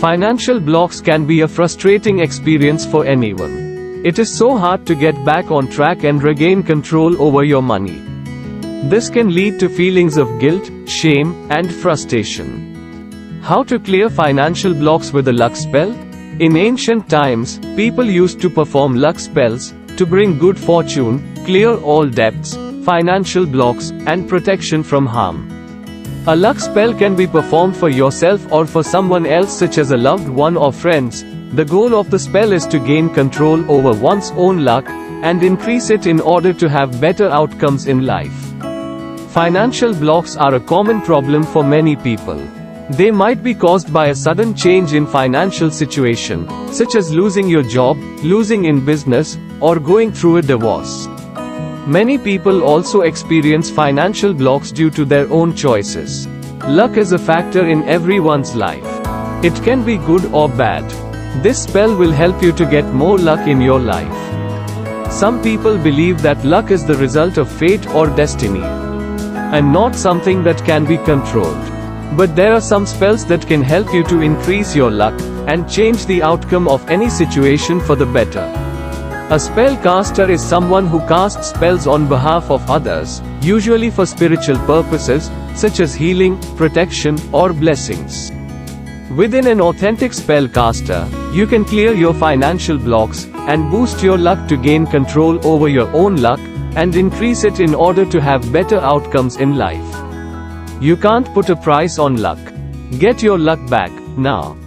Financial blocks can be a frustrating experience for anyone. It is so hard to get back on track and regain control over your money. This can lead to feelings of guilt, shame, and frustration. How to clear financial blocks with a luck spell? In ancient times, people used to perform luck spells to bring good fortune, clear all debts, financial blocks, and protection from harm. A luck spell can be performed for yourself or for someone else, such as a loved one or friends. The goal of the spell is to gain control over one's own luck and increase it in order to have better outcomes in life. Financial blocks are a common problem for many people. They might be caused by a sudden change in financial situation, such as losing your job, losing in business, or going through a divorce. Many people also experience financial blocks due to their own choices. Luck is a factor in everyone's life. It can be good or bad. This spell will help you to get more luck in your life. Some people believe that luck is the result of fate or destiny, and not something that can be controlled. But there are some spells that can help you to increase your luck and change the outcome of any situation for the better. A spellcaster is someone who casts spells on behalf of others, usually for spiritual purposes, such as healing, protection, or blessings. Within an authentic spellcaster, you can clear your financial blocks and boost your luck to gain control over your own luck and increase it in order to have better outcomes in life. You can't put a price on luck. Get your luck back now.